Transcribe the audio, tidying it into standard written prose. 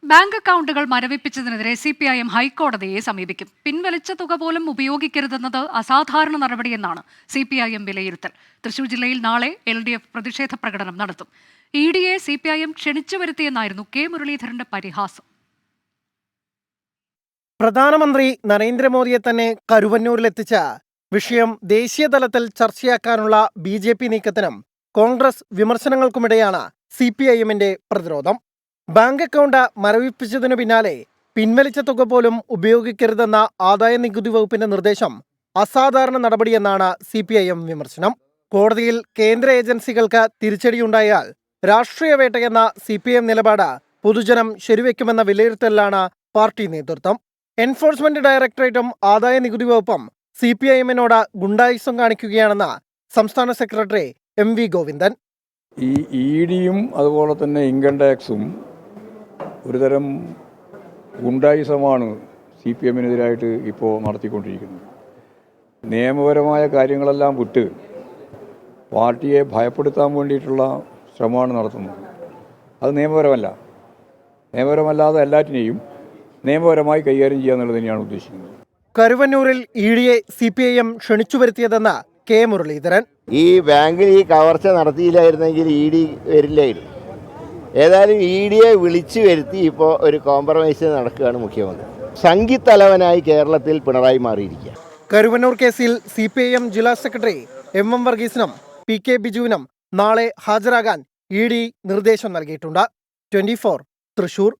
Bank അക്കൗണ്ടുകൾ മരവിപ്പിച്ചതിനെതിരെ CPIM ഹൈക്കോടതിയെ സമീപിക്കും. പിൻവലിച്ച തുക പോലും ഉപയോഗിക്കരുതെന്നത് അസാധാരണ നടപടിയെന്നാണ് CPIM വിലയിരുത്തൽ. തൃശൂർ ജില്ലയിൽ നാളെ LDF പ്രതിഷേധ പ്രകടനം നടത്തും. EDയെ CPIM ക്ഷണിച്ചു വരുത്തിയെന്നായിരുന്നു K മുരളീധരന്റെ പരിഹാസം. പ്രധാനമന്ത്രി നരേന്ദ്രമോദിയെ തന്നെ കരുവന്നൂരിലെത്തിച്ച വിഷയം ദേശീയ തലത്തിൽ ചർച്ചയാക്കാനുള്ള BJP നീക്കത്തിനും കോൺഗ്രസ് വിമർശനങ്ങൾക്കുമിടെയാണ് CPIMന്റെ പ്രതിരോധം. ബാങ്ക് അക്കൗണ്ട് മരവിപ്പിച്ചതിനു പിന്നാലെ പിൻവലിച്ച തുക പോലും ഉപയോഗിക്കരുതെന്ന ആദായ നികുതി വകുപ്പിന്റെ നിർദ്ദേശം അസാധാരണ നടപടിയെന്നാണ് CPIM വിമർശനം. കോടതിയിൽ കേന്ദ്ര ഏജൻസികൾക്ക് തിരിച്ചടിയുണ്ടായാൽ രാഷ്ട്രീയ വേട്ടയെന്ന CPIM നിലപാട് പൊതുജനം ശരിവെക്കുമെന്ന വിലയിരുത്തലിലാണ് പാർട്ടി നേതൃത്വം. എൻഫോഴ്സ്മെന്റ് ഡയറക്ടറേറ്റും ആദായ നികുതി വകുപ്പും CPIMനോട് ഗുണ്ടായിസം കാണിക്കുകയാണെന്ന് സംസ്ഥാന സെക്രട്ടറി MV ഗോവിന്ദൻ. ഈ EDയും അതുപോലെ തന്നെ ഇൻകം ടാക്സും ഒരുതരം ഗുണ്ടായിസമാണ് CPIMനെതിരായിട്ട് ഇപ്പോൾ നടത്തിക്കൊണ്ടിരിക്കുന്നത്. നിയമപരമായ കാര്യങ്ങളെല്ലാം വിട്ട് പാർട്ടിയെ ഭയപ്പെടുത്താൻ വേണ്ടിയിട്ടുള്ള ശ്രമമാണ് നടത്തുന്നത്. അത് നിയമപരമല്ലാതെ എല്ലാറ്റിനെയും നിയമപരമായി കൈകാര്യം ചെയ്യുക എന്നുള്ളത് തന്നെയാണ് ഉദ്ദേശിക്കുന്നത്. കരുവന്നൂരിൽ EDയെ CPIM ക്ഷണിച്ചു വരുത്തിയതെന്ന് K മുരളീധരൻ. ഈ ബാങ്കിൽ ഈ കവർച്ച നടത്തിയില്ലായിരുന്നെങ്കിൽ ED വരില്ലായിരുന്നു. ഏതായാലും EDയെ വിളിച്ചു വരുത്തി ഇപ്പോൾ ഒരു കോംപ്രമൈസ് നടക്കുകയാണ് മുഖ്യമന്ത്രി. സംഘിത്തലവനായി കേരളത്തിൽ പിണറായി മാറിയിരിക്കുക. കരുവന്നൂർ കേസിൽ CPIM ജില്ലാ സെക്രട്ടറി MM വർഗീസിനും PK ബിജുവിനും നാളെ ഹാജരാകാൻ ED നിർദ്ദേശം നൽകിയിട്ടുണ്ട്. 24 തൃശൂർ.